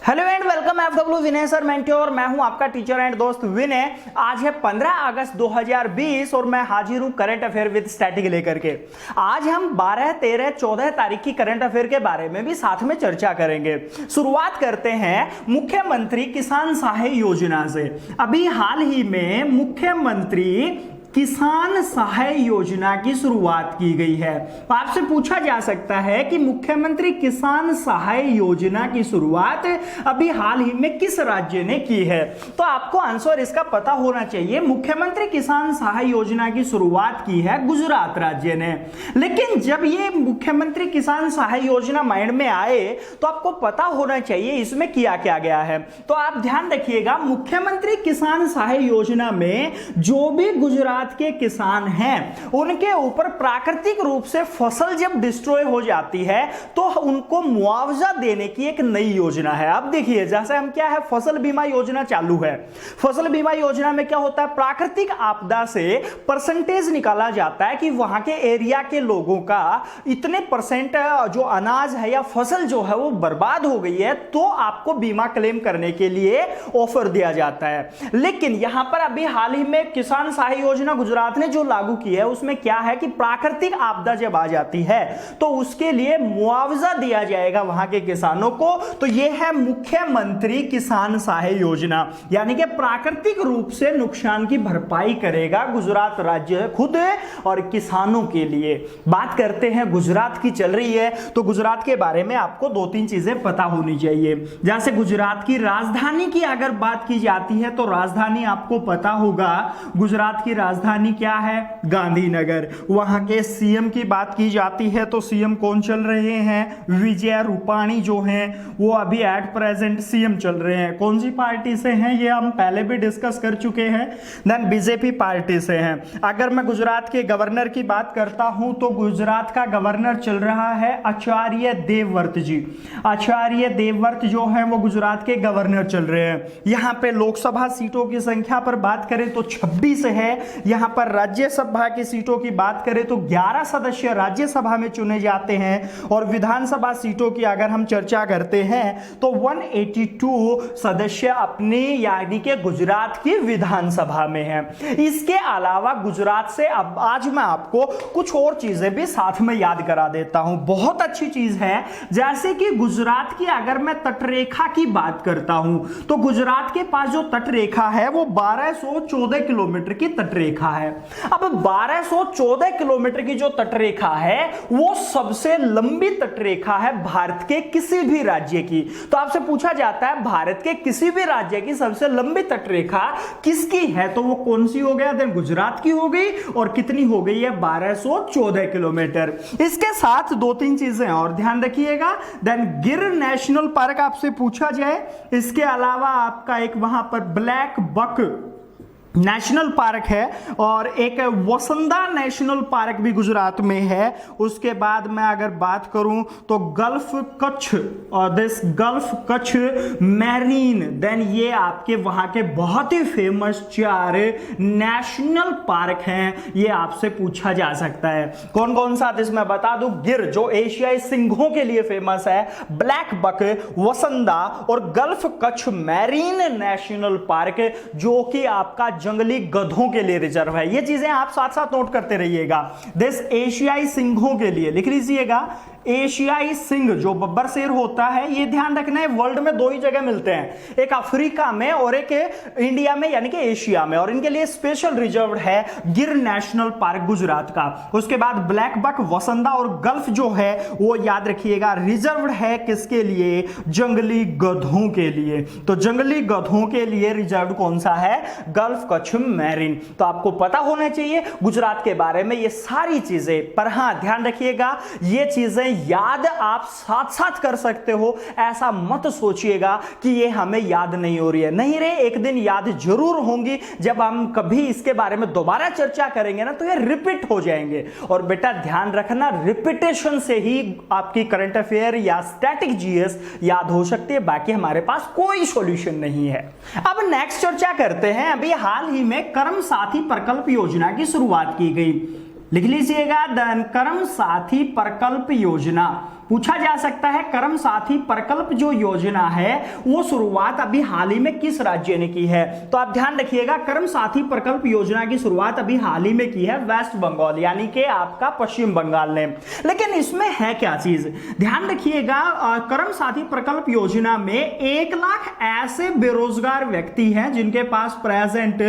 Hello and welcome FW Vinay sir mentor. मैं हूं आपका टीचर एंड दोस्त विनय। आज है 15 अगस्त 2020 और मैं हाजिर हूं करंट अफेयर विद स्टैटिक लेकर के। आज हम 12, 13, 14 तारीख की करंट अफेयर के बारे में भी साथ में चर्चा करेंगे। शुरुआत करते हैं मुख्यमंत्री किसान सहायता योजना से। अभी हाल ही में मुख्यमंत्री किसान सहायता योजना की शुरुआत की गई है। आपसे पूछा जा सकता है कि मुख्यमंत्री किसान सहायता योजना की शुरुआत अभी हाल ही में किस राज्य ने की है, तो आपको आंसर इसका पता होना चाहिए। मुख्यमंत्री किसान सहायता योजना की शुरुआत की है गुजरात राज्य ने। लेकिन जब ये मुख्यमंत्री किसान सहायता योजना माइंड में आए तो आपको पता होना चाहिए इसमें किया क्या गया है। तो आप ध्यान रखिएगा, मुख्यमंत्री किसान सहायता योजना में जो भी गुजरात के किसान हैं उनके ऊपर प्राकृतिक रूप से फसल जब डिस्ट्रॉय हो जाती है तो उनको मुआवजा देने की एक नई योजना है। अब देखिए, जैसे हम क्या है, फसल बीमा योजना चालू है। फसल बीमा योजना में क्या होता है, प्राकृतिक आपदा से परसेंटेज निकाला जाता है कि वहां के एरिया के लोगों का इतने परसेंट जो अनाज है या फसल जो है वो बर्बाद हो गई है, तो आपको बीमा क्लेम करने के लिए ऑफर दिया जाता है। लेकिन यहां पर अभी हाल ही में किसान सहायता योजना गुजरात ने जो लागू की है उसमें क्या है कि प्राकृतिक आपदा जब आ जाती है तो उसके लिए मुआवजा दिया जाएगा वहां के किसानों को। तो यह है मुख्यमंत्री किसान सहायता योजना, यानी कि प्राकृतिक रूप से नुकसान की भरपाई करेगा गुजरात राज्य खुद और किसानों के लिए। बात करते हैं गुजरात की चल रही है तो गुजरात के बारे में आपको दो तीन चीजें पता होनी चाहिए। जैसे गुजरात की राजधानी की अगर बात की जाती है तो राजधानी आपको पता होगा, गुजरात की राजधानी क्या है, गांधीनगर। वहां के सीएम की बात की जाती है तो सीएम कौन चल रहे हैं, विजय रूपाणी जो हैं वो अभी एट प्रेजेंट सीएम चल रहे हैं। कौन सी पार्टी से हैं ये हम पहले भी डिस्कस कर चुके हैं, देन बीजेपी पार्टी से हैं। अगर मैं गुजरात के गवर्नर की बात करता हूं तो गुजरात का गवर्नर चल रहा है आचार्य देवव्रत जी। आचार्य देवव्रत जो है वो गुजरात के गवर्नर चल रहे हैं। यहां पे लोकसभा सीटों की संख्या पर बात करें तो 26 है। यहां पर राज्यसभा की सीटों की बात करें तो 11 सदस्य राज्यसभा में चुने जाते हैं और विधानसभा सीटों की अगर हम चर्चा करते हैं तो 182 सदस्य अपनी यानी कि गुजरात की विधानसभा में हैं। इसके अलावा गुजरात से अब आज मैं आपको कुछ और चीजें भी साथ में याद करा देता हूं। बहुत अच्छी चीज है, जैसे कि गुजरात की अगर मैं तटरेखा की बात करता हूं तो गुजरात के पास जो तटरेखा है वो 1214 किलोमीटर की तटरेखा है। अब 1214 किलोमीटर की जो तटरेखा है वो सबसे लंबी तटरेखा है भारत के किसी भी राज्य की। तो आपसे पूछा जाता है भारत के किसी भी राज्य की सबसे लंबी तटरेखा किसकी है, तो वो कौन सी हो गया, देन गुजरात की हो गई। और कितनी हो गई है, 1214 किलोमीटर। इसके साथ दो तीन चीजें और ध्यान रखिएगा, देन गिर नेशनल पार्क आपसे पूछा जाए। इसके अलावा आपका एक वहां पर ब्लैक बक नेशनल पार्क है और एक वसंदा नेशनल पार्क भी गुजरात में है। उसके बाद मैं अगर बात करूं तो गल्फ कच्छ और this gulf Kutch marine, then ये आपके वहां के बहुत ही फेमस 4 नेशनल पार्क हैं। ये आपसे पूछा जा सकता है कौन कौन सा, इसमें बता दूं, गिर जो एशियाई सिंहों के लिए फेमस है, ब्लैक बक, वसंदा और gulf Kutch marine national park जो कि आपका जंगली गधों के लिए रिजर्व है। ये चीजें आप साथ साथ नोट करते रहिएगा। देश एशियाई सिंहों के लिए लिख लीजिएगा। एशियाई सिंह जो बब्बर शेर होता है, ये ध्यान रखना है, वर्ल्ड में दो ही जगह मिलते हैं, एक अफ्रीका में और एक इंडिया में यानी कि एशिया में, और इनके लिए स्पेशल रिजर्व है गिर नेशनल पार्क गुजरात का। उसके बाद ब्लैक बक, वसंदा और गल्फ जो है वो याद रखिएगा रिजर्व है किसके लिए, जंगली गधों के लिए। तो जंगली गधों के लिए रिजर्व कौन सा है, गल्फ कच्छ मैरीन। तो आपको पता होना चाहिए गुजरात के बारे में ये सारी चीजें। पर हां ध्यान रखिएगा, ये चीजें याद आप साथ साथ कर सकते हो, ऐसा मत सोचिएगा कि ये हमें याद नहीं हो रही है। नहीं रे, एक दिन याद जरूर होंगी। जब हम कभी इसके बारे में दोबारा चर्चा करेंगे ना तो ये रिपीट हो जाएंगे। और बेटा ध्यान रखना, रिपीटेशन से ही आपकी करंट अफेयर या स्टैटिक जीएस याद हो सकती है, बाकी हमारे पास कोई सॉल्यूशन नहीं है। अब नेक्स्ट चर्चा करते हैं। अभी हाल ही में कर्म साथी प्रकल्प योजना की शुरुआत की गई। लिख लीजिएगा, कर्म साथी प्रकल्प योजना। पूछा जा सकता है कर्म साथी प्रकल्प जो योजना है वो शुरुआत अभी हाल ही में किस राज्य ने की है? तो आप ध्यान रखिएगा, कर्म साथी प्रकल्प योजना की शुरुआत अभी हाल ही में की है वेस्ट बंगाल यानी कि आपका पश्चिम बंगाल ने। लेकिन इसमें है क्या चीज, ध्यान रखिएगा, कर्म साथी प्रकल्प योजना में 1 लाख ऐसे बेरोजगार व्यक्ति हैं जिनके पास प्रेजेंट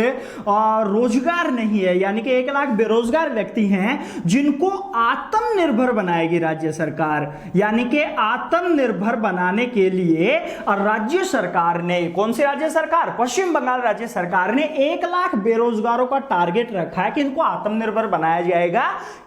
रोजगार नहीं है, यानी कि 1 लाख बेरोजगार व्यक्ति हैं जिनको आत्मनिर्भर बनाएगी राज्य सरकार। यानी कि आत्मनिर्भर बनाने के लिए राज्य सरकार ने, कौन सी राज्य सरकार? पश्चिम बंगाल राज्य सरकार ने 1 लाख बेरोजगारों का टारगेट रखा है कि इनको आत्मनिर्भर बनाया जाएगा।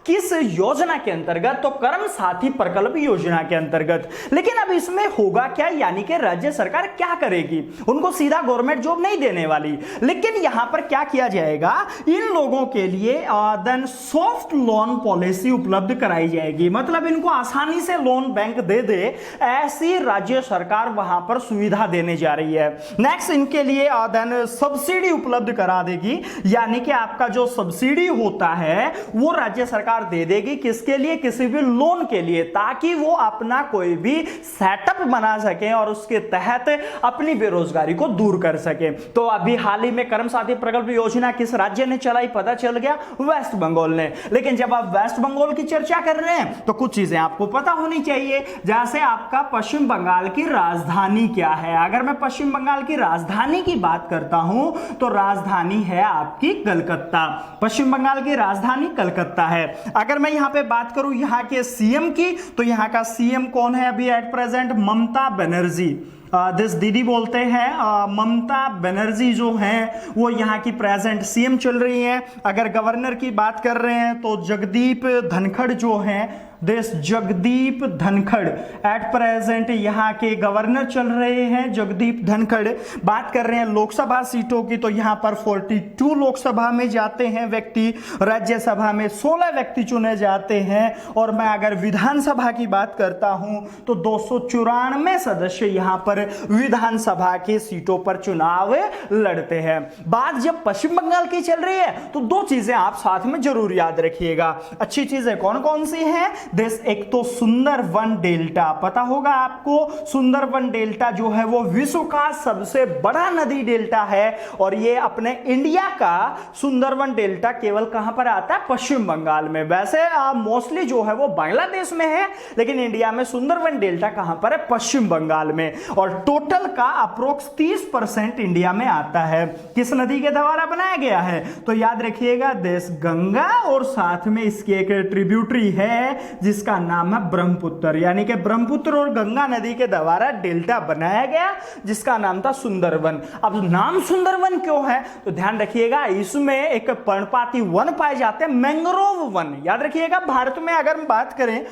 किस योजना के अंतर्गत? तो कर्म साथी प्रकल्प योजना के अंतर्गत। लेकिन अब इसमें होगा क्या, यानी कि राज्य सरकार क्या करेगी? उनको सीधा गवर्नमेंट जॉब नहीं देने वाली, लेकिन यहां पर क्या किया जाएगा, इन लोगों के लिए देन सॉफ्ट लोन पॉलिसी उपलब्ध कराई जाएगी। मतलब इनको आसानी से लोन बैंक दे दे, ऐसी राज्य सरकार वहां पर सुविधा देने जा रही है। नेक्स्ट, इनके लिए देन सब्सिडी उपलब्ध करा देगी, यानी कि आपका जो सब्सिडी होता है वो राज्य सरकार दे देगी। किसके लिए? किसी भी लोन के लिए, ताकि वो अपना कोई भी सेटअप बना सके और उसके तहत अपनी बेरोजगारी को दूर कर सके। तो अभी हाल ही में कर्म साथी प्रकल्प योजना किस राज्य ने चलाई? पता चल गया, वेस्ट बंगाल ने। लेकिन जब आप वेस्ट बंगाल की चर्चा कर रहे हैं तो कुछ चीजें आपको पता होनी चाहिए, जैसे आपका पश्चिम बंगाल की राजधानी क्या है। अगर मैं पश्चिम बंगाल की राजधानी की बात करता हूं तो राजधानी है आपकी कलकत्ता। पश्चिम बंगाल की राजधानी कलकत्ता है। अगर मैं यहां पे बात करूं यहां के सीएम की, तो यहां का सीएम कौन है अभी at present? Mamata Banerjee. This Didi बोलते हैं ममता बनर्जी जो हैं वो यहाँ की प्रेजेंट सीएम चल रही हैं। अगर गवर्नर की बात कर रहे हैं तो जगदीप धनखड़ जो हैं, this Jagdeep Dhankhar at present यहाँ के गवर्नर चल रहे हैं, जगदीप धनखड़। बात कर रहे हैं लोकसभा सीटों की, तो यहाँ पर 42 लोकसभा में जाते हैं व्यक्ति, राज्यसभा में 16 व्यक्ति चुने जाते हैं, और मैं अगर विधानसभा की बात करता हूं तो 294 सदस्य यहां पर विधानसभा की सीटों पर चुनाव लड़ते हैं। बात जब पश्चिम बंगाल की चल रही है तो 2 चीजें आप साथ में जरूर याद रखिएगा। अच्छी चीजें कौन कौन सी हैं? देश एक तो सुंदरवन डेल्टा, पता होगा आपको, सुंदरवन डेल्टा जो है वो विश्व का सबसे बड़ा नदी डेल्टा है, और ये अपने इंडिया का सुंदरवन डेल्टा केवल कहां पर आता है? पश्चिम बंगाल में। वैसे मोस्टली जो है वो बांग्लादेश में है, लेकिन इंडिया में सुंदरवन डेल्टा कहां पर है? पश्चिम बंगाल में। और टोटल का अप्रोक्स 30% इंडिया में आता है। किस नदी के द्वारा बनाया गया है? तो याद रखिएगा, देश गंगा, और साथ में इसकी एक ट्रिब्यूटरी है जिसका नाम है ब्रह्मपुत्र। यानी कि ब्रह्मपुत्र और गंगा नदी के द्वारा डेल्टा बनाया गया जिसका नाम था सुंदरवन। अब नाम सुंदरवन क्यों है? तो ध्यान रखिएगा, इसमें एक पर्णपाती वन पाए जाते हैं, मैंग्रोव वन। याद रखिएगा, भारत में अगर हम बात करें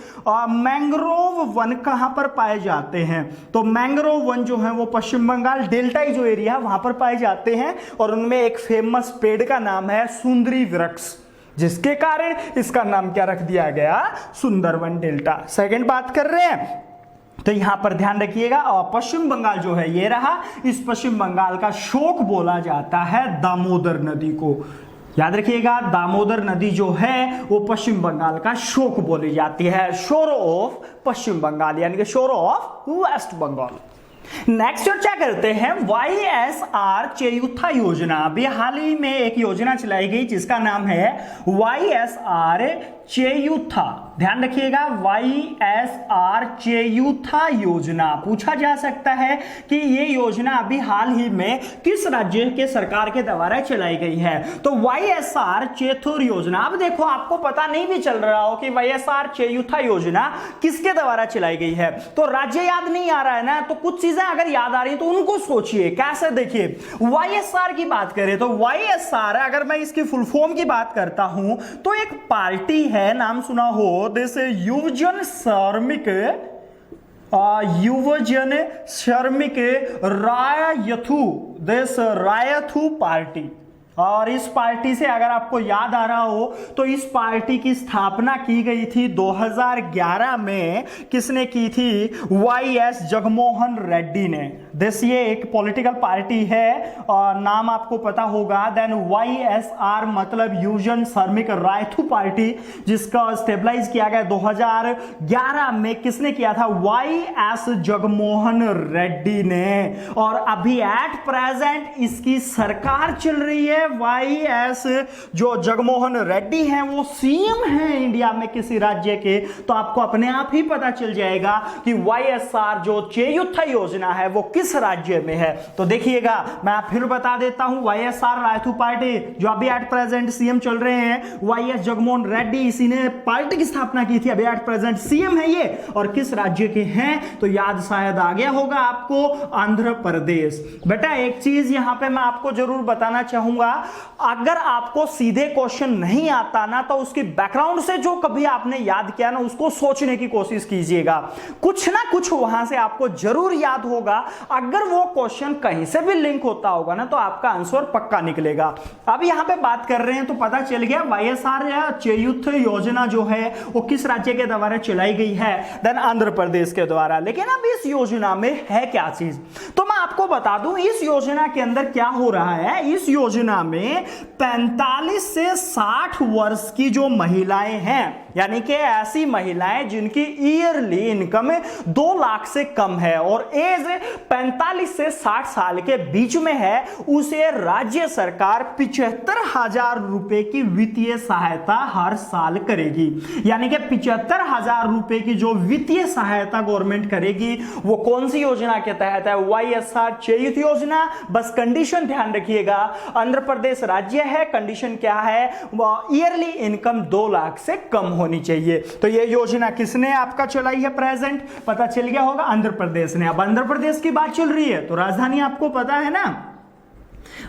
मैंग्रोव वन कहां पर पाए जाते हैं, तो मैंग्रोव वन जो है वो पश्चिम बंगाल डेल्टाई जो एरिया है वहां पर पाए जाते हैं, और उनमें एक फेमस पेड़ का नाम है सुंदरी वृक्ष, जिसके कारण इसका नाम क्या रख दिया गया? सुंदरवन डेल्टा। सेकंड बात कर रहे हैं तो यहां पर ध्यान रखिएगा, और पश्चिम बंगाल जो है ये रहा, इस पश्चिम बंगाल का शोक बोला जाता है दामोदर नदी को। याद रखिएगा, दामोदर नदी जो है वो पश्चिम बंगाल का शोक बोली जाती है, शोर ऑफ पश्चिम बंगाल, यानी कि शोर ऑफ वेस्ट बंगाल। नेक्स्ट चर्चा करते हैं YSR चेयुथा योजना। अभी हाल ही में एक योजना चलाई गई जिसका नाम है YSR चेयुथा। ध्यान रखिएगा, YSR चेयुथा योजना। पूछा जा सकता है कि ये योजना अभी हाल ही में किस राज्य के सरकार के द्वारा चलाई गई है? तो YSR चेथुर योजना। अब देखो, आपको पता नहीं भी चल रहा हो कि YSR चेयुथा योजना किसके द्वारा चलाई गई है, तो राज्य याद नहीं आ रहा है ना, तो कुछ चीजें अगर याद आ रही है तो उनको सोचिए। कैसे? देखिए, YSR की बात करें तो YSR, अगर मैं इसकी फुल फॉर्म की बात करता हूं तो एक पार्टी है, नाम सुना हो, दिस युवजन श्रमिक रायथू, दिस रायथू पार्टी। और इस पार्टी से अगर आपको याद आ रहा हो तो इस पार्टी की स्थापना की गई थी 2011 में। किसने की थी? YS जगनमोहन रेड्डी ने। दिस ये एक पॉलिटिकल पार्टी है और नाम आपको पता होगा। देन YSR मतलब यूजन श्रमिक रायथू पार्टी, जिसका स्टेबलाइज किया गया 2011 में। किसने किया था? YS जगनमोहन रेड्डी ने। और अभी एट प्रेजेंट इसकी सरकार चल रही है। YS जो जगनमोहन रेड्डी हैं वो सीएम हैं इंडिया में किसी राज्य के। तो आपको अपने आप ही पता चल जाएगा कि YSR जो चेयुथ योजना है वो किस राज्य में है। तो देखिएगा, मैं फिर बता देता हूं, YSR रायथू पार्टी जो अभी एट प्रेजेंट सीएम चल रहे हैं, YS जगनमोहन रेड्डी, इसी ने पार्टी की स्थापना की थी, अभी एट प्रेजेंट सीएम है ये। और किस राज्य के हैं तो याद शायद आ गया होगा आपको, आंध्र प्रदेश। बेटा एक चीज यहां पे मैं आपको जरूर बताना चाहूंगा, अगर आपको सीधे क्वेश्चन नहीं आता ना तो उसकी बैकग्राउंड से जो कभी आपने याद किया ना उसको सोचने की कोशिश कीजिएगा, कुछ ना कुछ वहां से आपको जरूर याद होगा। अगर वो क्वेश्चन कहीं से भी लिंक होता होगा ना तो आपका आंसर पक्का निकलेगा। अब यहां पे बात कर रहे हैं तो पता चल गया YSR या चेयुथ योजना जो है वो किस राज्य के द्वारा चलाई गई है? देन आंध्र प्रदेश के द्वारा। लेकिन अब इस योजना में है क्या चीज, तो मैं आपको बता दूं इस योजना के अंदर क्या हो रहा है। इस योजना में 45 से 60 वर्ष की जो महिलाएं हैं, यानी कि ऐसी महिलाएं जिनकी ईयरली इनकम 2 लाख से कम है और एज 45 से 60 साल के बीच में है, उसे राज्य सरकार 75,000 रुपए की वित्तीय सहायता हर साल करेगी। यानी कि 75,000 रुपए की जो वित्तीय सहायता गवर्नमेंट करेगी वो कौन सी योजना के तहत है? YSR चेयुथ योजना। बस कंडीशन ध्यान रखिएगा, आंध्र प्रदेश राज्य है, कंडीशन क्या है? ईयरली इनकम 2 लाख से कम होनी चाहिए। तो ये योजना किसने आपका चलाई है प्रेजेंट? पता चल गया होगा, आंध्र प्रदेश ने। अब आंध्र प्रदेश की बात चल रही है तो राजधानी आपको पता है ना,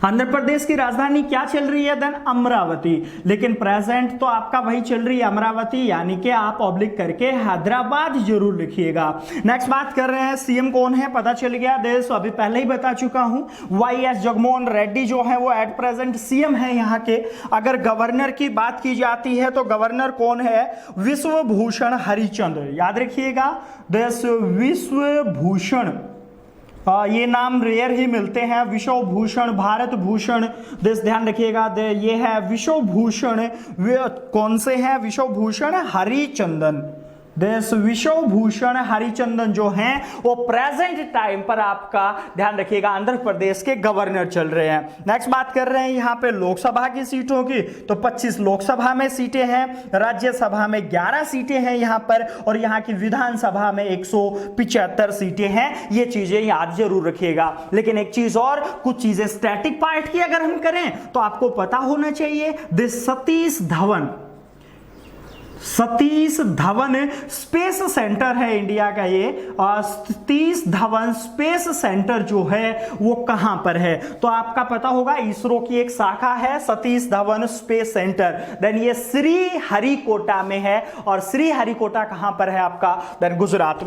आंध्र प्रदेश की राजधानी क्या चल रही है? देन अमरावती। लेकिन प्रेजेंट तो आपका वही चल रही है अमरावती, यानी कि आप ऑब्लिक करके हैदराबाद जरूर लिखिएगा। नेक्स्ट बात कर रहे हैं, सीएम कौन है? पता चल गया, देश अभी पहले ही बता चुका हूं, YS जगनमोहन रेड्डी जो है वो एट प्रेजेंट सीएम है यहाँ के। अगर गवर्नर की बात की जाती है तो गवर्नर कौन है? विश्वभूषण हरिचंद्र। याद रखिएगा, देश विश्वभूषण, ये नाम रेयर ही मिलते हैं। विश्वभूषण, भारत भूषण, देश ध्यान रखिएगा, ये है विश्वभूषण। कौन से हैं? विश्वभूषण हरिचंदन। देश विश्वभूषण हरिचंदन जो हैं वो प्रेजेंट टाइम पर आपका ध्यान रखिएगा आंध्र प्रदेश के गवर्नर चल रहे हैं। नेक्स्ट बात कर रहे हैं यहाँ पे लोकसभा की सीटों की, तो 25 लोकसभा में सीटें हैं, राज्यसभा में 11 सीटें हैं यहाँ पर, और यहाँ की विधानसभा में 175 सीटें हैं। ये चीजें याद जरूर रखिएगा। लेकिन एक चीज और, कुछ चीजें स्टैटिक पार्ट की अगर हम करें तो आपको पता होना चाहिए, this Satish Dhawan space centre है इंडिया का। ये सतीश धवन स्पेस सेंटर जो है वो कहां पर है? तो आपका पता होगा इसरो की एक शाखा है Satish Dhawan space centre. Then ये श्री हरिकोटा में है, और श्री हरिकोटा कहां पर है आपका? देन गुजरात,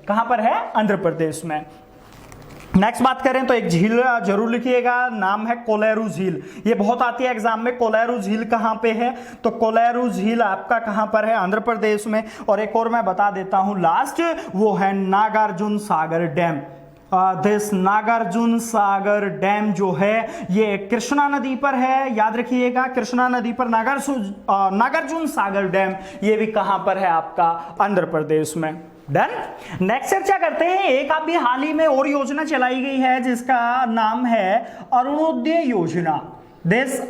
कहां पर है? आंध्र प्रदेश में। नेक्स्ट बात करें तो एक झील जरूर लिखिएगा, नाम है कोलेरू झील। ये बहुत आती है एग्जाम में, कोलेरू झील कहां पे है? तो कोलेरू झील आपका कहां पर है? आंध्र प्रदेश में। और एक और मैं बता देता हूं लास्ट, वो है Nagarjuna Sagar dam. This Nagarjuna Sagar dam जो है ये कृष्णा नदी पर है। याद रखिएगा, कृष्णा नदी पर नागार्जुन सागर डैम, ये भी कहां पर है आपका? आंध्र प्रदेश में। डन। नेक्स्ट चर्चा करते हैं, एक अभी हाल ही में और योजना चलाई गई है जिसका नाम है अरुणोदय योजना। देश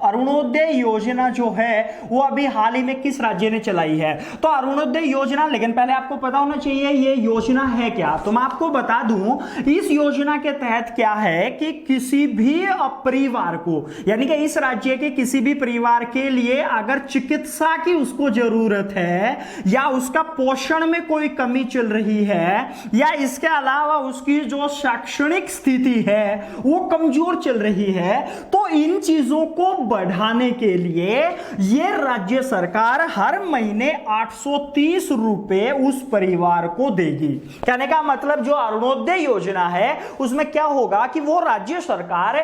अरुणोदय योजना जो है वो अभी हाल ही में किस राज्य ने चलाई है? तो अरुणोदय योजना, लेकिन पहले आपको पता होना चाहिए ये योजना है क्या। तो मैं आपको बता दूं, इस योजना के तहत क्या है कि किसी भी परिवार को, यानी कि इस राज्य के किसी भी परिवार के लिए अगर चिकित्सा की उसको जरूरत है, या उसका पोषण में कोई कमी चल रही है, या इसके अलावा उसकी जो शैक्षणिक स्थिति है वो कमजोर चल रही है, तो इन चीजों को बढ़ाने के लिए ये राज्य सरकार हर महीने 830 रुपए उस परिवार को देगी। कहने का मतलब जो अरुणोदय योजना है उसमें क्या होगा कि वो राज्य सरकार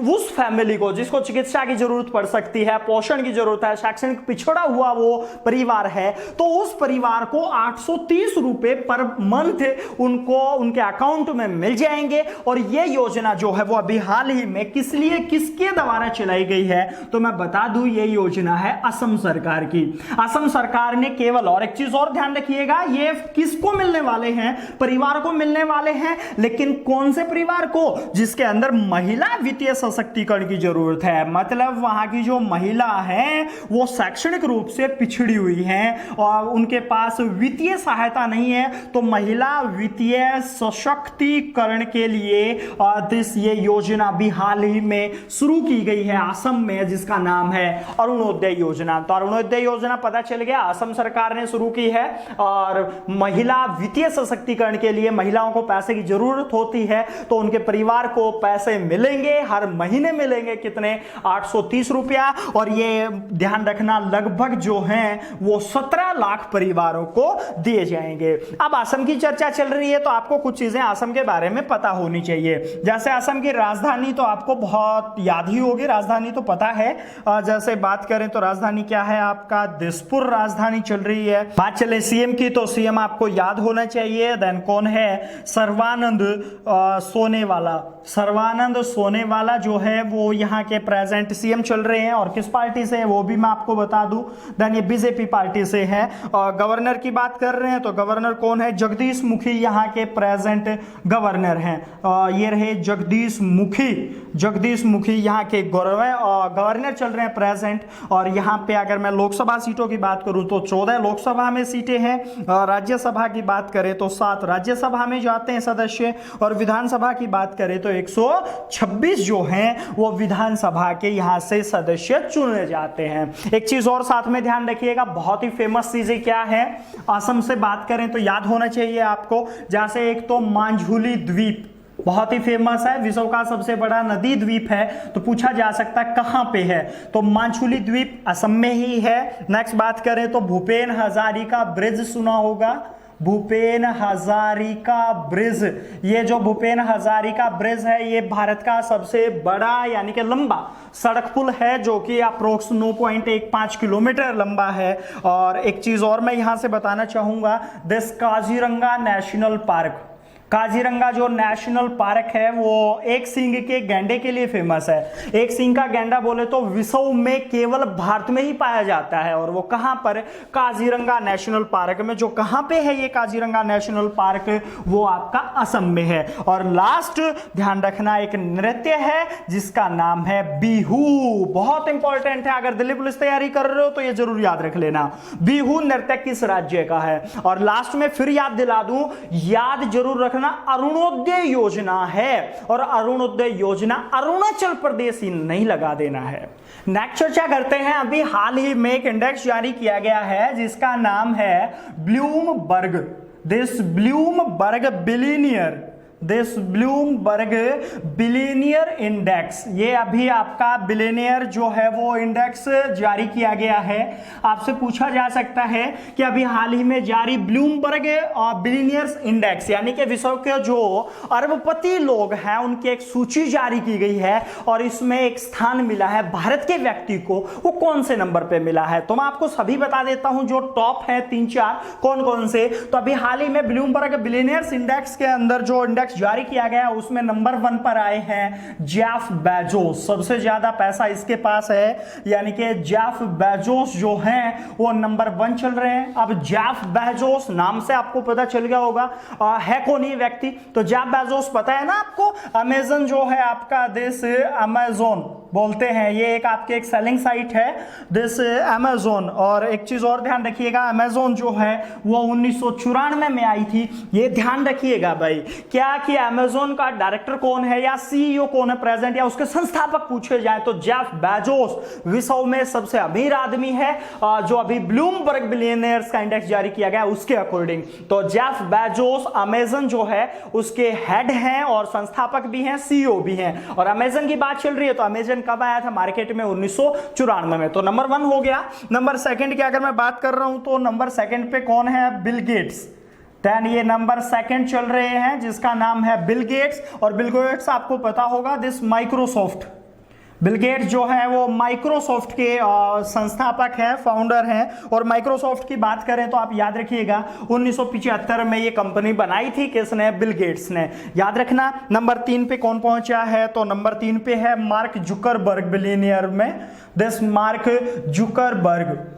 उस फैमिली को जिसको चिकित्सा की जरूरत पड़ सकती है, पोषण की जरूरत है, शैक्षणिक पिछड़ा हुआ वो परिवार है, तो उस परिवार को 830 रुपए पर मंथ उनको उनके अकाउंट में मिल जाएंगे। और ये योजना जो है वो अभी हाल ही में किसके द्वारा चलाई गई है, तो मैं बता दूं ये योजना है असम सरकार की। असम सरकार ने केवल, और एक चीज और ध्यान रखिएगा, ये किसको मिलने वाले हैं, परिवार को मिलने वाले हैं, लेकिन कौन से परिवार को, जिसके अंदर महिला वित्तीय सशक्तिकरण की जरूरत है। मतलब वहां की जो महिला है वो शैक्षणिक रूप से पिछड़ी हुई है और उनके पास वित्तीय सहायता नहीं है, तो महिला वित्तीय सशक्तिकरण के लिए ये योजना भी हाल ही में शुरू की गई है असम में, जिसका नाम है अरुणोदय योजना। तो अरुणोदय योजना पता चल गया असम सरकार ने शुरू की है और महिला वित्तीय सशक्तिकरण के लिए महिलाओं को पैसे की जरूरत होती है, तो उनके परिवार को पैसे मिलेंगे, हर महीने मिलेंगे, कितने, 830 रुपया। और ये ध्यान रखना लगभग जो है वो 17 लाख परिवारों को दिए जाएंगे। अब असम की चर्चा चल रही है तो आपको कुछ चीजें असम के बारे में पता होनी चाहिए। जैसे असम की राजधानी तो आपको बहुत याद ही होगी, राजधानी तो पता है। जैसे बात करें तो राजधानी क्या है आपका, दिसपुर राजधानी चल रही है। बात चले सीएम की तो सीएम आपको याद होना चाहिए। देन कौन है, सर्बानंद सोनोवाला। सर्बानंद सोनोवाला जो है वो यहाँ के प्रेजेंट सीएम चल रहे हैं, और किस पार्टी से है वो भी मैं आपको बता दूं। देन ये बीजेपी पार्टी से है। गवर्नर की बात कर रहे हैं तो गवर्नर कौन है, जगदीश मुखी यहाँ के प्रेजेंट गवर्नर हैं। ये रहे जगदीश मुखी यहाँ के गवर्नर चल रहे हैं प्रेजेंट। और यहाँ पे अगर मैं लोकसभा सीटों की बात करूं तो 14 लोकसभा में सीटें हैं, राज्यसभा की बात करें तो 7 राज्यसभा में जाते हैं सदस्य, और विधानसभा की बात करें तो 126 जो हैं वो विधानसभा के यहाँ से सदस्य चुने जाते हैं। एक चीज और साथ में ध्यान रखिएगा, बहुत ही फेमस चीजें क्या है असम से बात करें तो याद होना चाहिए आपको। जैसे एक तो मांझुली द्वीप बहुत ही फेमस है, विश्व का सबसे बड़ा नदी द्वीप है, तो पूछा जा सकता है कहां पे है, तो मांझुली द्वीप असम में ही है। नेक्स्ट बात करें तो भूपेन हजारिका ब्रिज सुना होगा, भूपेन हजारिका ब्रिज। ये जो भूपेन हजारिका ब्रिज है ये भारत का सबसे बड़ा यानी कि लंबा सड़क पुल है, जो कि अप्रोक्स 9.15 किलोमीटर लंबा है। और एक चीज और मैं यहां से बताना चाहूंगा, this Kaziranga national park, Kaziranga जो नेशनल पार्क है वो एक सींग के गैंडे के लिए फेमस है। एक सींग का गैंडा बोले तो विश्व में केवल भारत में ही पाया जाता है, और वो कहां पर, काजीरंगा नेशनल पार्क में। जो कहां पे है ये काजीरंगा नेशनल पार्क, वो आपका असम में है। और लास्ट ध्यान रखना, एक नृत्य है जिसका नाम है बिहू, बहुत इंपॉर्टेंट है, अगर दिल्ली पुलिस तैयारी कर रहे हो तो ये जरूर याद रख लेना, बिहू नृत्य किस राज्य का है। और लास्ट में फिर याद दिला दूं, याद जरूर रखना अरुणोदय योजना है, और अरुणोदय योजना अरुणाचल प्रदेश ही नहीं लगा देना है। नेक्स्ट चर्चा करते हैं, अभी हाल ही में एक इंडेक्स जारी किया गया है जिसका नाम है Bloomberg, this Bloomberg billionaire index. ये अभी आपका बिलियनियर जो है वो इंडेक्स जारी किया गया है। आपसे पूछा जा सकता है कि अभी हाल ही में जारी ब्लूमबर्ग बिलियनियर्स इंडेक्स यानी कि विश्व के जो अरबपति लोग हैं उनकी एक सूची जारी की गई है, और इसमें एक स्थान मिला है भारत के व्यक्ति को। वो कौन से नंबर पे मिला है, तो मैं आपको सभी बता देता हूं जो टॉप है 3-4 कौन कौन से। तो अभी हाल ही में ब्लूमबर्ग बिलियनियर्स इंडेक्स के अंदर जो इंडेक्स जारी किया गया उसमें नंबर 1 पर आए हैं जेफ बेजोस, सबसे ज्यादा पैसा इसके पास है, यानी कि जेफ बेजोस जो हैं वो नंबर 1 चल रहे हैं। अब जेफ बेजोस नाम से आपको पता चल गया होगा है कौन ये व्यक्ति, तो जेफ बेजोस पता है ना आपको, अमेजन जो है आपका देश अमेजोन बोलते हैं, ये एक आपके एक सेलिंग साइट है दिस अमेजोन। और एक चीज और ध्यान रखिएगा, अमेजोन जो है वो 1994 में आई थी, ये ध्यान रखिएगा भाई। क्या कि अमेज़न का डायरेक्टर कौन है या सीईओ कौन है प्रेजेंट, या उसके संस्थापक पूछे जाए तो जेफ बेजोस विश्व में सबसे अमीर आदमी है, जो अभी ब्लूमबर्ग बिलियनियर्स का इंडेक्स जारी किया गया उसके अकॉर्डिंग। तो जेफ बेजोस अमेज़न जो है उसके हेड हैं और संस्थापक भी हैं, सीईओ भी हैं। और अमेज़न की बात चल रही है तो अमेज़न कब आया था मार्केट में? 1994 में। तो नंबर 1 हो गया। नंबर 2 की अगर मैं बात कर रहा हूं तो नंबर 2 पे कौन है? Bill Gates. देन ये नंबर 2 चल रहे हैं जिसका नाम है बिल गेट्स। और बिल गेट्स आपको पता होगा दिस माइक्रोसॉफ्ट, बिल गेट्स जो है वो माइक्रोसॉफ्ट के संस्थापक हैं, फाउंडर हैं। और माइक्रोसॉफ्ट की बात करें तो आप याद रखिएगा 1975 में ये कंपनी बनाई थी, किसने? बिल गेट्स ने। याद रखना। नंबर 3 पे कौन पहुंचा है? तो नंबर 3 पे है मार्क जुकरबर्ग, बिलियनियर में दिस मार्क जुकरबर्ग।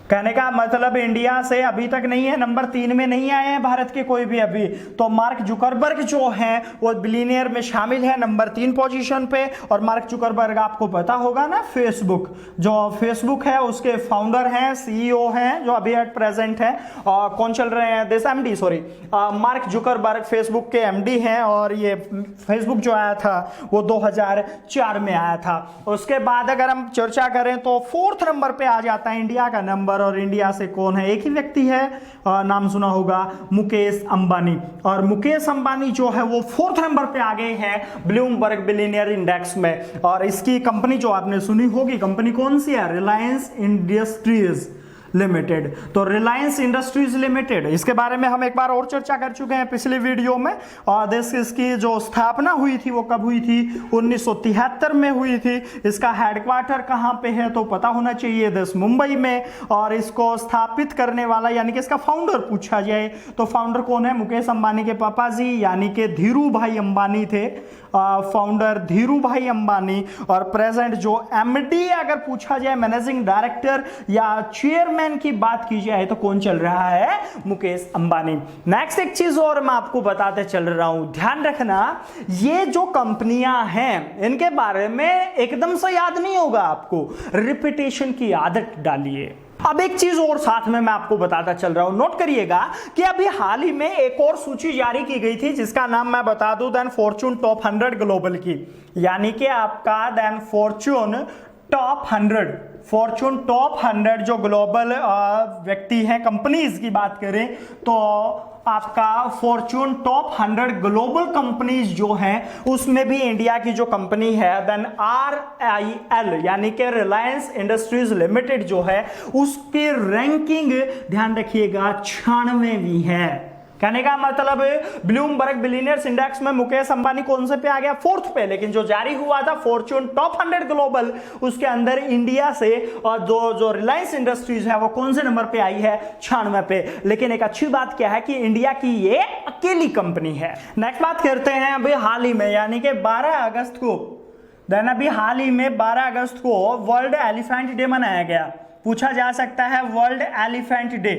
कहने का मतलब इंडिया से अभी तक नहीं है, नंबर 3 में नहीं आए हैं भारत के कोई भी अभी। तो मार्क जुकरबर्ग जो हैं वो बिलियनियर में शामिल है नंबर 3 पोजीशन पे। और मार्क जुकरबर्ग आपको पता होगा ना, फेसबुक, जो फेसबुक है उसके फाउंडर हैं, सीईओ हैं, जो अभी एट प्रेजेंट है। और कौन चल रहे हैं? This MD, sorry, mark Zuckerberg Facebook के एमडी हैं। और ये फेसबुक जो आया था वो 2004 में आया था। उसके बाद अगर हम चर्चा करें तो 4th नंबर पे आ जाता है इंडिया का नंबर। और इंडिया से कौन है? एक ही व्यक्ति है, नाम सुना होगा, मुकेश अंबानी। और मुकेश अंबानी जो है वो 4th नंबर पे आ गए हैं ब्लूमबर्ग बिलियनियर इंडेक्स में। और इसकी कंपनी जो आपने सुनी होगी, कंपनी कौन सी है? Reliance industries limited. तो रिलायंस इंडस्ट्रीज लिमिटेड, इसके बारे में हम एक बार और चर्चा कर चुके हैं पिछले वीडियो में। और इसकी जो स्थापना हुई थी वो कब हुई थी? 1973 में हुई थी। इसका हेडक्वार्टर कहां पे है तो पता होना चाहिए, दिस मुंबई में। और इसको स्थापित करने वाला यानी कि इसका फाउंडर पूछा जाए तो फाउंडर कौन है? मुकेश अंबानी के पापा जी यानी कि धीरू भाई अंबानी थे, फाउंडर धीरू भाई अंबानी। और प्रेजेंट जो एमडी अगर पूछा जाए, मैनेजिंग डायरेक्टर या चेयरमैन की बात की जाए तो कौन चल रहा है? मुकेश अंबानी। नेक्स्ट एक चीज और मैं आपको बताते चल रहा हूं, ध्यान रखना, ये जो कंपनियां हैं इनके बारे में एकदम से याद नहीं होगा आपको, रिपीटेशन की आदत डालिए। अब एक चीज और साथ में मैं आपको बताता चल रहा हूं, नोट करिएगा कि अभी हाल ही में एक और सूची जारी की गई थी जिसका नाम मैं बता दूं, देन फॉर्च्यून टॉप 100 ग्लोबल की, यानी कि आपका then Fortune top 100, Fortune top 100 जो ग्लोबल व्यक्ति हैं, कंपनीज की बात करें तो आपका फॉर्च्यून टॉप 100 ग्लोबल कंपनीज जो हैं उसमें भी इंडिया की जो कंपनी है देन RIL यानी कि रिलायंस इंडस्ट्रीज लिमिटेड जो है उसकी रैंकिंग ध्यान रखिएगा 96वीं है। कहने का मतलब ब्लूमबर्ग बिलियनियर्स इंडेक्स में मुकेश अंबानी कौन से पे आ गया? 4th पे। लेकिन जो जारी हुआ था फॉर्च्यून टॉप 100 ग्लोबल, उसके अंदर इंडिया से और जो रिलायंस इंडस्ट्रीज है वो कौन से नंबर पे आई है? 96 पे। लेकिन एक अच्छी बात क्या है कि इंडिया की ये अकेली कंपनी है। नेक्स्ट बात करते हैं अभी हाल ही में, यानी कि 12 अगस्त को, देन अभी हाल ही में 12 अगस्त को वर्ल्ड एलिफेंट डे मनाया गया। पूछा जा सकता है world elephant day,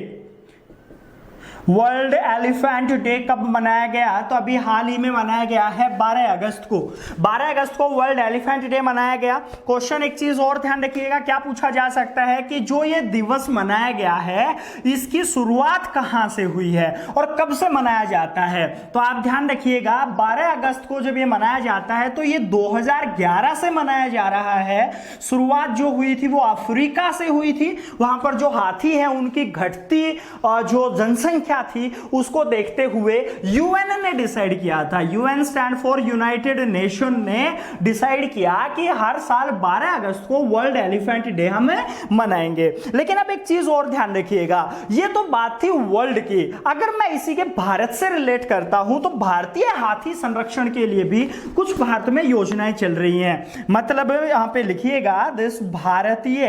world elephant day कब मनाया गया? तो अभी हाल ही में मनाया गया है 12 अगस्त को। 12 अगस्त को वर्ल्ड एलिफेंट डे मनाया गया। क्वेश्चन एक चीज और ध्यान रखिएगा, क्या पूछा जा सकता है कि जो ये दिवस मनाया गया है इसकी शुरुआत कहां से हुई है और कब से मनाया जाता है? तो आप ध्यान रखिएगा 12 अगस्त को जब ये मनाया जाता है तो ये 2011 से मनाया जा रहा है। शुरुआत जो हुई थी वो अफ्रीका से हुई थी। वहां पर जो हाथी है उनकी घटती जो जनसंख्या थी उसको देखते हुए यूएन ने डिसाइड किया था, UN stand for United nation ने डिसाइड किया कि हर साल 12 अगस्त को वर्ल्ड एलिफेंट डे हम मनाएंगे। लेकिन अब एक चीज और ध्यान रखिएगा, ये तो बात थी वर्ल्ड की, अगर मैं इसी के भारत से रिलेट करता हूं तो भारतीय हाथी संरक्षण के लिए भी कुछ भारत में योजनाएं चल रही हैं। मतलब यहां पे लिखिएगा दिस भारतीय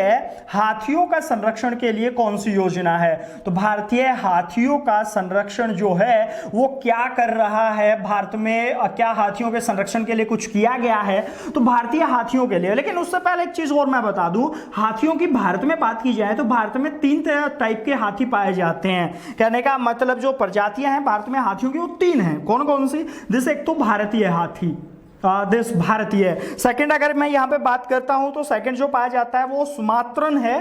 हाथियों का संरक्षण के लिए कौन सी योजना है? तो भारतीय हाथियों का संरक्षण जो है वो क्या कर रहा है भारत में, क्या हाथियों के संरक्षण के लिए कुछ किया गया है? तो भारतीय हाथियों के लिए। लेकिन उससे पहले एक चीज और मैं बता दूं, हाथियों की भारत में बात की जाए तो भारत में 3 टाइप के हाथी पाए जाते हैं। कहने का मतलब जो प्रजातियां हैं भारत में हाथियों की वो 3 हैं। कौन कौन सी? जैसे एक तो भारतीय हाथी, देश भारतीय। सेकंड अगर मैं यहां पे बात करता हूं तो सेकंड जो पाया जाता है वो सुमात्रन है,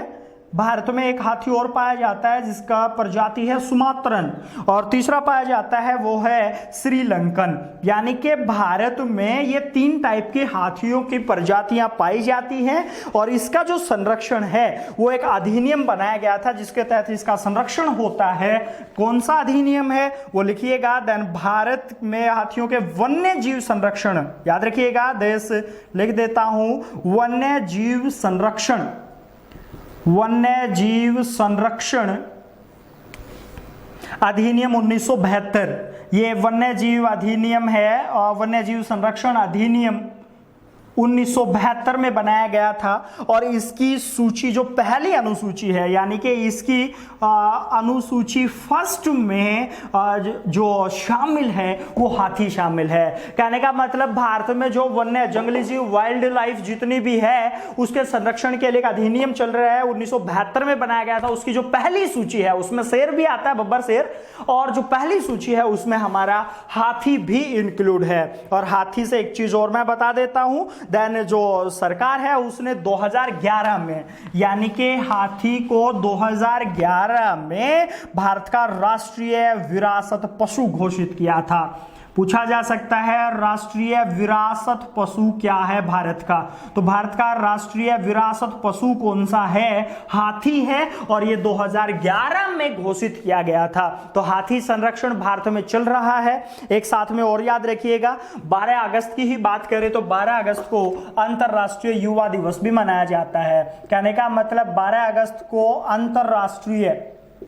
भारत में एक हाथी और पाया जाता है जिसका प्रजाति है सुमात्रन, और तीसरा पाया जाता है वो है श्रीलंकन। यानी कि भारत में ये 3 टाइप के हाथियों की प्रजातियां पाई जाती हैं, और इसका जो संरक्षण है वो एक अधिनियम बनाया गया था जिसके तहत इसका संरक्षण होता है। कौन सा अधिनियम है वो लिखिएगा। देन भारत में हाथियों के वन्य जीव संरक्षण, याद रखिएगा, देश लिख देता हूं, वन्य जीव संरक्षण, वन्य जीव संरक्षण अधिनियम 1972। ये वन्य जीव अधिनियम है, और वन्य जीव संरक्षण अधिनियम 1972 में बनाया गया था। और इसकी सूची जो पहली अनुसूची है, यानी कि इसकी अनुसूची फर्स्ट में जो शामिल है वो हाथी शामिल है। कहने का मतलब भारत में जो वन्य जंगली जीव वाइल्ड लाइफ जितनी भी है उसके संरक्षण के लिए एक अधिनियम चल रहा है, 1972 में बनाया गया था। उसकी जो पहली सूची है उसमें शेर भी आता है, बब्बर शेर, और जो पहली सूची है उसमें हमारा हाथी भी इंक्लूड है। और हाथी से एक चीज और मैं बता देता हूं, देन जो सरकार है उसने 2011 में, यानी कि हाथी को 2011 में भारत का राष्ट्रीय विरासत पशु घोषित किया था। पूछा जा सकता है राष्ट्रीय विरासत पशु क्या है भारत का, तो भारत का राष्ट्रीय विरासत पशु कौन सा है? हाथी है, और ये 2011 में घोषित किया गया था। तो हाथी संरक्षण भारत में चल रहा है। एक साथ में और याद रखिएगा, 12 अगस्त की ही बात करें तो 12 अगस्त को अंतरराष्ट्रीय युवा दिवस भी मनाया जाता है। कहने का मतलब 12 अगस्त को अंतरराष्ट्रीय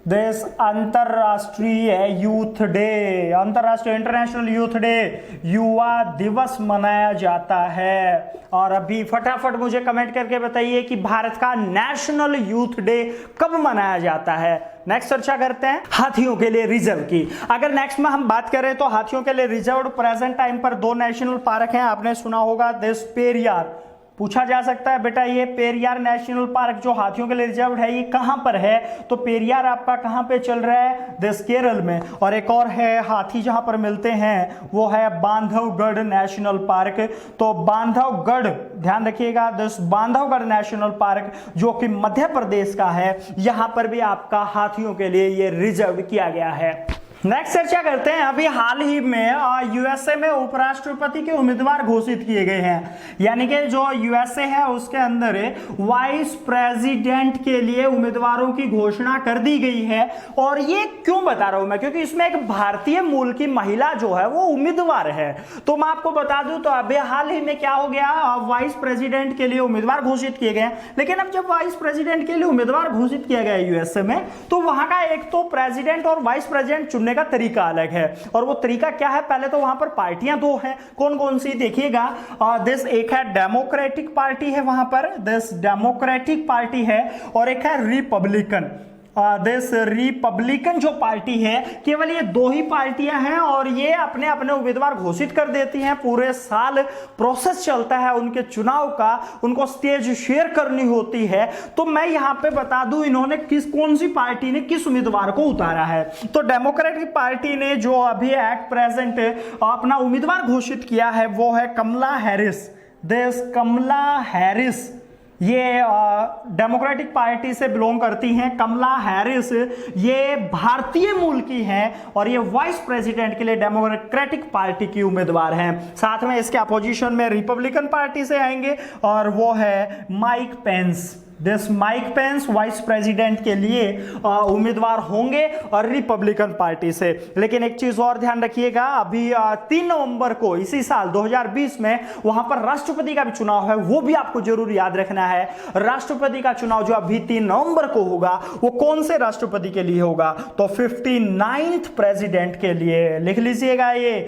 अंतरराष्ट्रीय यूथ डे, अंतरराष्ट्रीय इंटरनेशनल यूथ डे, युवा दिवस मनाया जाता है। और अभी फटाफट मुझे कमेंट करके बताइए कि भारत का नेशनल यूथ डे कब मनाया जाता है। नेक्स्ट चर्चा करते हैं हाथियों के लिए रिजर्व की। अगर नेक्स्ट में हम बात करें तो हाथियों के लिए रिजर्व प्रेजेंट टाइम पर 2 नेशनल पार्क हैं। आपने सुना होगा देश पेरियार। पूछा जा सकता है बेटा ये पेरियार नेशनल पार्क जो हाथियों के लिए रिजर्व है ये कहां पर है? तो पेरियार आपका कहां पे चल रहा है? देश केरल में। और एक और है हाथी जहां पर मिलते हैं वो है बांधवगढ़ नेशनल पार्क। तो बांधवगढ़ ध्यान रखिएगा, देश बांधवगढ़ नेशनल पार्क जो कि मध्य प्रदेश का है, यहां पर भी आपका हाथियों के लिए ये रिजर्व किया गया है। नेक्स्ट चर्चा करते हैं। अभी हाल ही में यूएसए में उपराष्ट्रपति के उम्मीदवार घोषित किए गए हैं, यानी कि जो यूएसए है उसके अंदर वाइस प्रेसिडेंट के लिए उम्मीदवारों की घोषणा कर दी गई है। और ये क्यों बता रहा हूं मैं, क्योंकि इसमें एक भारतीय मूल की महिला जो है वो उम्मीदवार है। तो मैं आपको बता दूं तो अभी हाल ही में क्या हो गया, वाइस प्रेसिडेंट के लिए उम्मीदवार घोषित किए गए। लेकिन अब जब वाइस प्रेसिडेंट के लिए उम्मीदवार घोषित किया गया यूएसए में, तो वहां का एक तो प्रेसिडेंट और वाइस प्रेसिडेंट चुनने का तरीका अलग है। और वो तरीका क्या है, पहले तो वहां पर पार्टियां 2 हैं। कौन कौन सी देखिएगा, देश एक है डेमोक्रेटिक पार्टी है, वहां पर देश डेमोक्रेटिक पार्टी है, और एक है रिपब्लिकन। देश रिपब्लिकन जो पार्टी है, केवल ये 2 ही पार्टियां हैं और ये अपने अपने उम्मीदवार घोषित कर देती हैं। पूरे साल प्रोसेस चलता है उनके चुनाव का, उनको स्टेज शेयर करनी होती है। तो मैं यहां पे बता दूं इन्होंने कौन सी पार्टी ने किस उम्मीदवार को उतारा है। तो डेमोक्रेटिक पार्टी ने जो अभी एट प्रेजेंट अपना उम्मीदवार घोषित किया है वो है कमला हैरिस। देश कमला हैरिस ये डेमोक्रेटिक पार्टी से बिलोंग करती हैं। कमला हैरिस ये भारतीय मूल की हैं और ये वाइस प्रेसिडेंट के लिए डेमोक्रेटिक पार्टी की उम्मीदवार हैं। साथ में इसके अपोजिशन में रिपब्लिकन पार्टी से आएंगे और वो है Mike Pence. This Mike Pence vice president के लिए उम्मीदवार होंगे और रिपब्लिकन पार्टी से। लेकिन एक चीज और ध्यान रखिएगा, अभी 3 नवंबर को इसी साल 2020 में वहां पर राष्ट्रपति का भी चुनाव है, वो भी आपको जरूर याद रखना है। राष्ट्रपति का चुनाव जो अभी 3 नवंबर को होगा वो कौन से राष्ट्रपति के लिए होगा? तो 59th प्रेसिडेंट के लिए। लिख लीजिएगा ये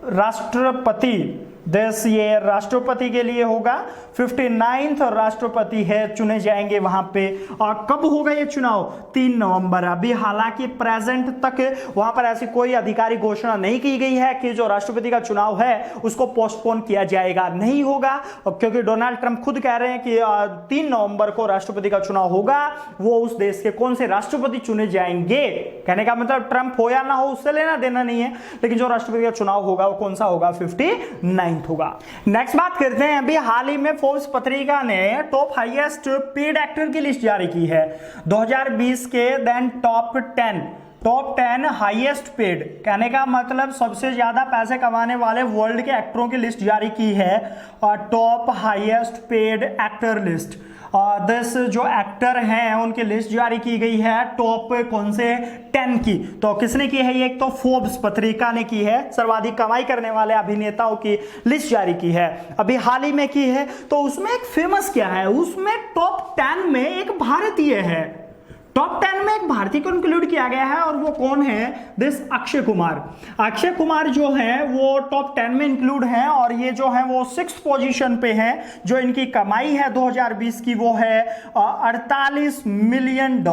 राष्ट्रपति, देश ये राष्ट्रपति के लिए होगा। 59th राष्ट्रपति है चुने जाएंगे वहां पे। और कब होगा ये चुनाव? 3 नवंबर। अभी हालांकि प्रेजेंट तक वहां पर ऐसी कोई आधिकारिक घोषणा नहीं की गई है कि जो राष्ट्रपति का चुनाव है उसको पोस्टपोन किया जाएगा, नहीं होगा, क्योंकि डोनाल्ड ट्रंप खुद कह रहे हैं कि 3 नवंबर को राष्ट्रपति का चुनाव होगा। वो उस देश के कौन से राष्ट्रपति चुने जाएंगे, कहने का मतलब ट्रंप हो या ना हो उससे लेना देना नहीं है, लेकिन जो राष्ट्रपति का चुनाव होगा वो कौन सा होगा? 59 टैलेंट होगा। नेक्स्ट बात करते हैं, अभी हाल ही में फोर्ब्स पत्रिका ने टॉप हाईएस्ट पेड एक्टर की लिस्ट जारी की है 2020 के। देन टॉप 10 हाईएस्ट पेड, कहने का मतलब सबसे ज्यादा पैसे कमाने वाले वर्ल्ड के एक्टरों की लिस्ट जारी की है, top highest paid actor list. 10 जो एक्टर हैं उनकी लिस्ट जारी की गई है, टॉप कौन से 10 की। तो किसने की है ये? एक तो फोर्ब्स पत्रिका ने की है, सर्वाधिक कमाई करने वाले अभिनेताओं की लिस्ट जारी की है, अभी हाल ही में की है। तो उसमें एक फेमस क्या है, उसमें टॉप 10 में एक भारतीय है, टॉप 10 में एक भारतीय को इंक्लूड किया गया है, और वो कौन है? दिस अक्षय कुमार। अक्षय कुमार जो है वो टॉप 10 में इंक्लूड हैं, और ये जो है वो 6th पोजीशन पे है। जो इनकी कमाई है 2020 की वो है $48 मिलियन।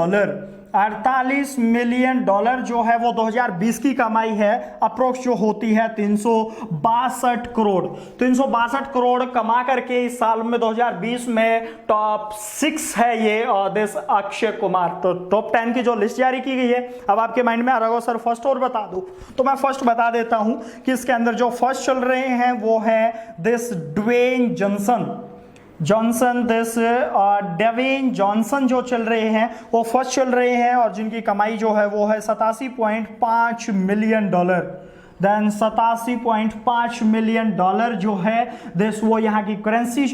$48 मिलियन जो है वो 2020 की कमाई है, अप्रोक्स जो होती है 362 करोड़। 362 करोड़ कमा करके इस साल में 2020 में टॉप 6 है ये देश अक्षय कुमार। तो टॉप 10 की जो लिस्ट जारी की गई है, अब आपके माइंड में आ रहा होगा सर फर्स्ट और बता दो, तो मैं फर्स्ट बता देता हूं कि इसके अंदर जो फर्स्ट चल रहे हैं वो है दिस ड्वेन डेवेन जॉनसन जो चल रहे हैं वो फर्स्ट चल रहे हैं, और जिनकी कमाई जो है वो है $87.5 मिलियन। देन $87.5 मिलियन जो है दिस वो यहाँ की करेंसी,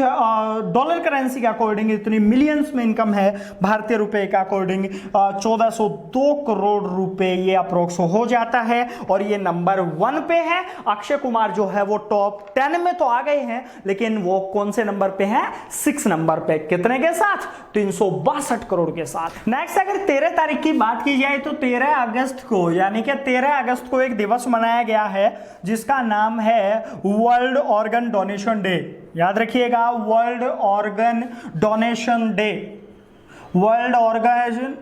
डॉलर करेंसी के अकॉर्डिंग इतनी मिलियंस में इनकम है, भारतीय रुपए के अकॉर्डिंग 1402 करोड़ रुपए ये अप्रोक्स हो जाता है, और ये नंबर 1 पे है। अक्षय कुमार जो है वो टॉप 10 में तो आ गए हैं, लेकिन वो कौन से नंबर पे है? 6 नंबर पे। कितने के साथ? 362 करोड़ के साथ। नेक्स्ट अगर 13 तारीख की बात की जाए तो 13 अगस्त को, यानी कि 13 अगस्त को एक दिवस मनाया गया है जिसका नाम है वर्ल्ड ऑर्गन डोनेशन डे। याद रखिएगा, world organ donation day. World organ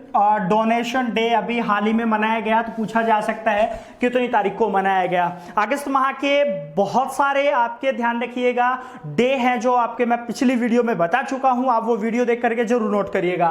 donation day अभी हाल ही में मनाया गया। तो पूछा जा सकता है कितनी तारीख को मनाया गया? अगस्त माह के बहुत सारे आपके ध्यान रखिएगा डे हैं जो आपके मैं पिछली वीडियो में बता चुका हूं, आप वो वीडियो देख करके जरूर नोट करिएगा।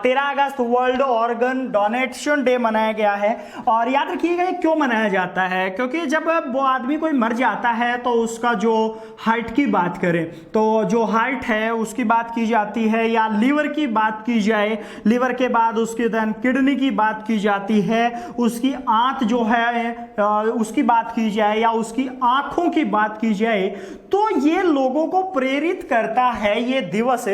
13 अगस्त वर्ल्ड ऑर्गन डोनेशन डे मनाया गया है। और याद रखिएगा ये क्यों मनाया जाता है, क्योंकि जब वो आदमी कोई मर जाता है तो उसका जो हार्ट की बात करें तो जो हार्ट है उसकी बात की जाती है, या लीवर की बात की जाए, लीवर के बाद उसके देन किडनी की बात की जाती है, उसकी आंत जो है उसकी बात की जाए, या उसकी आंखों की बात की जाए, तो ये लोगों को प्रेरित करता है ये दिवस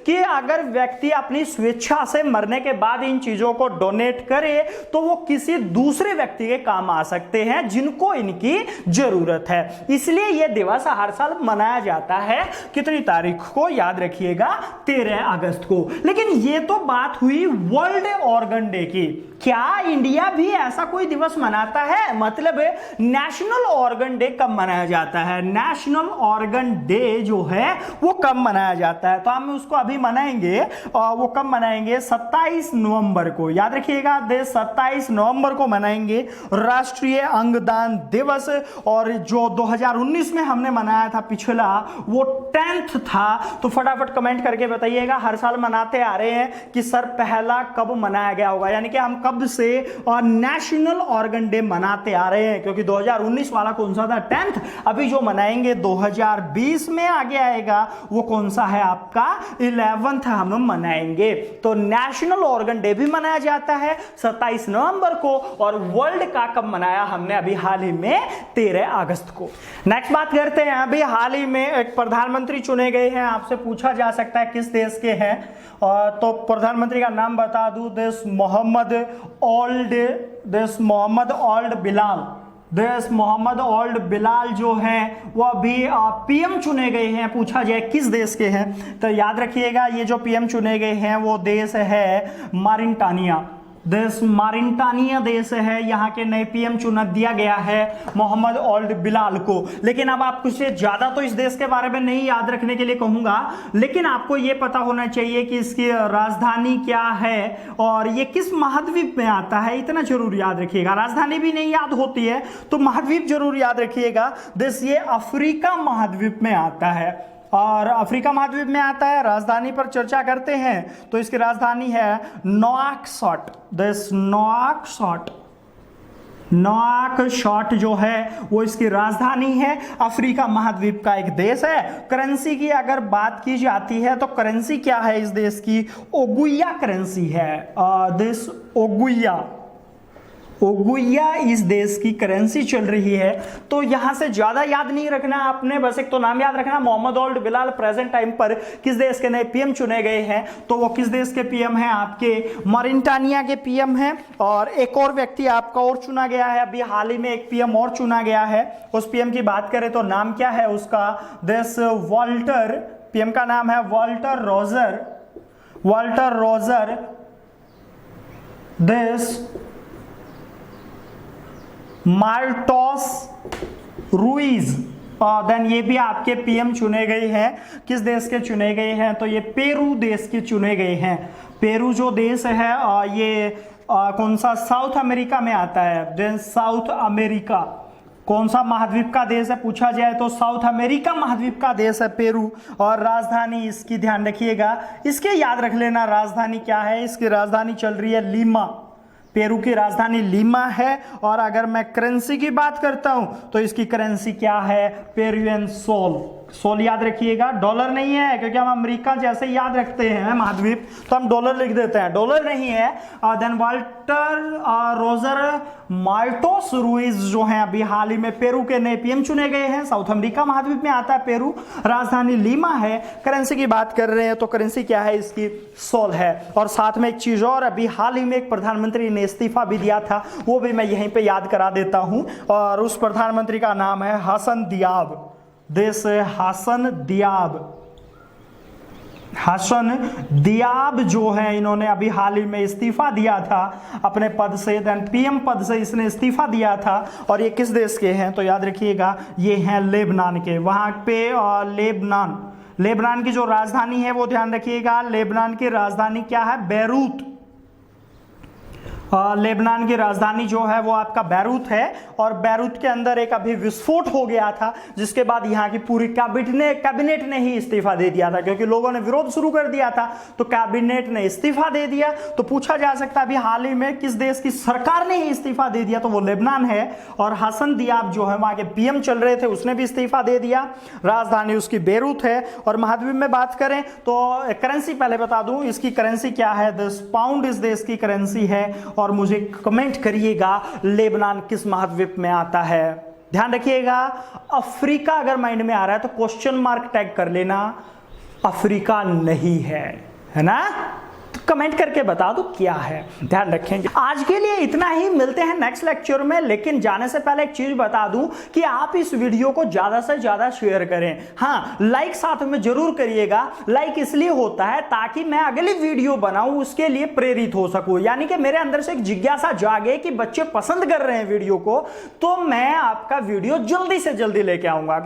कि अगर व्यक्ति अपनी स्वेच्छा से मरने के बाद इन चीजों को डोनेट करे तो वो किसी दूसरे व्यक्ति के काम आ सकते हैं जिनको इनकी जरूरत है। इसलिए यह दिवस हर साल मनाया जाता है। कितनी तारीख को? याद रखिएगा 13 अगस्त को। लेकिन ये तो बात हुई वर्ल्ड ऑर्गन डे की। क्या इंडिया भी ऐसा कोई दिवस मनाता है? मतलब नेशनल ऑर्गन डे कब मनाया जाता है? नेशनल ऑर्गन डे जो है वो कब मनाया जाता है? तो हम उसको अभी मनाएंगे, और वो कब मनाएंगे? 27 नवंबर को। याद रखिएगा 27 नवंबर को मनाएंगे राष्ट्रीय अंगदान दिवस। और जो 2019 में हमने मनाया था पिछला, वो 10th था। तो फटाफट कमेंट करके बताइएगा, हर साल मनाते आ रहे हैं कि सर पहला कब मनाया गया होगा, यानी कि हम कब से और नेशनल ऑर्गन डे मनाते आ रहे हैं। क्योंकि 2019 वाला कौन सा था? 10th। अभी जो मनाएंगे 2020 में आगे आएगा वो कौन सा है? आपका 11th हम मनाएंगे। तो नेशनल ऑर्गन डे भी मनाया जाता है 27 नवंबर को, और वर्ल्ड का कब मनाया हमने? अभी हाल ही में 13 अगस्त को। नेक्स्ट बात करते हैं, अभी हाल ही में एक प्रधानमंत्री चुने गए हैं। आपसे पूछा जा सकता है किस देश के हैं, तो प्रधानमंत्री का नाम बता दूं, देश मोहम्मद ओल्ड बिलाल जो है वो अभी पीएम चुने गए हैं। पूछा जाए किस देश के हैं, तो याद रखिएगा ये जो पीएम चुने गए हैं वो देश है मारिटानिया। मारिटानिया देश है, यहाँ के नए पीएम चुन दिया गया है मोहम्मद ओल्ड बिलाल को। लेकिन अब आपको से ज्यादा तो इस देश के बारे में नहीं याद रखने के लिए कहूंगा, लेकिन आपको यह पता होना चाहिए कि इसकी राजधानी क्या है और ये किस महाद्वीप में आता है, इतना जरूर याद रखिएगा। राजधानी भी नहीं याद होती है तो महाद्वीप जरूर याद रखिएगा। देश ये अफ्रीका महाद्वीप में आता है, और अफ्रीका महाद्वीप में आता है। राजधानी पर चर्चा करते हैं तो इसकी राजधानी है नोआकशॉट। नवाकशॉट जो है वो इसकी राजधानी है। अफ्रीका महाद्वीप का एक देश है। करेंसी की अगर बात की जाती है तो करेंसी क्या है इस देश की? ओगुइया करेंसी है। दिस ओगुइया इस देश की करेंसी चल रही है। तो यहां से ज्यादा याद नहीं रखना आपने, बस एक तो नाम याद रखना, Mohamed Ould Bilal present time पर किस देश के नए पीएम चुने गए हैं? तो वो किस देश के पीएम हैं? आपके मॉरिटानिया के पीएम हैं। और एक और व्यक्ति आपका और चुना गया है, अभी हाल ही में एक पीएम और चुना गया है। उस पीएम की बात करें तो नाम क्या है उसका? वॉल्टर, पीएम का नाम है Walter Roger. This Martos Ruiz. Then ये भी आपके पीएम चुने गए हैं। किस देश के चुने गए हैं? तो ये पेरू देश के चुने गए हैं। पेरू जो देश है ये कौन सा साउथ अमेरिका में आता है? देन साउथ अमेरिका कौन सा महाद्वीप का देश है पूछा जाए तो साउथ अमेरिका महाद्वीप का देश है पेरू। और राजधानी इसकी ध्यान रखिएगा, इसके याद रख लेना राजधानी क्या है। इसकी राजधानी चल रही है लीमा। पेरू की राजधानी लीमा है। और अगर मैं करेंसी की बात करता हूं तो इसकी करेंसी क्या है? Peruvian soul. सोल याद रखिएगा, डॉलर नहीं है, क्योंकि हम अमेरिका जैसे याद रखते हैं महाद्वीप तो हम डॉलर लिख देते हैं, डॉलर नहीं है। Then Walter Roger Martos Ruiz जो हैं अभी हाल ही में पेरू के नए पीएम चुने गए हैं। साउथ अमेरिका महाद्वीप में आता है पेरू। राजधानी लीमा है। करेंसी की बात कर रहे हैं तो करेंसी क्या है इसकी? सोल है। और साथ में एक चीज और, अभी हाल ही में एक प्रधानमंत्री ने इस्तीफा भी दिया था, वो भी मैं यहीं पे याद करा देता हूं। और उस प्रधानमंत्री का नाम है हसन दियाब। देश है हसन दियाब जो है, इन्होंने अभी हाल ही में इस्तीफा दिया था अपने पद से। देन पीएम पद से इसने इस्तीफा दिया था। और ये किस देश के हैं? तो याद रखिएगा ये हैं लेबनान के। वहां पे लेबनान की जो राजधानी है वो ध्यान रखिएगा। लेबनान की राजधानी क्या है? बैरूत। लेबनान की राजधानी जो है वो आपका बैरूत है। और बैरूत के अंदर एक अभी विस्फोट हो गया था, जिसके बाद यहाँ की पूरी कैबिनेट ने ही इस्तीफा दे दिया था, क्योंकि लोगों ने विरोध शुरू कर दिया था तो कैबिनेट ने इस्तीफा दे दिया। तो पूछा जा सकता है अभी हाल ही में किस देश की सरकार ने ही इस्तीफा दे दिया? तो वो लेबनान है। और हसन दियाब जो है वहां के पीएम चल रहे थे, उसने भी इस्तीफा दे दिया। राजधानी उसकी बैरूत है। और महाद्वीप में बात करें तो करेंसी पहले बता दूं, इसकी करेंसी क्या है? 10 पाउंड इस देश की करेंसी है। और मुझे कमेंट करिएगा लेबनान किस महाद्वीप में आता है। ध्यान रखिएगा, अफ्रीका अगर माइंड में आ रहा है तो क्वेश्चन मार्क टैग कर लेना, अफ्रीका नहीं है ना? तो कमेंट करके बता दो क्या है, ध्यान रखेंगे। आज के लिए इतना ही, मिलते हैं नेक्स्ट लेक्चर में। लेकिन जाने से पहले एक चीज बता दूं कि आप इस वीडियो को ज्यादा से ज्यादा शेयर करें। हाँ, लाइक साथ में जरूर करिएगा। लाइक इसलिए होता है ताकि मैं अगली वीडियो बनाऊं, उसके लिए प्रेरित हो सकूं। यानी कि मेरे अंदर से एक जिज्ञासा जागे कि बच्चे पसंद कर रहे हैं वीडियो को, तो मैं आपका वीडियो जल्दी से जल्दी लेके आऊंगा।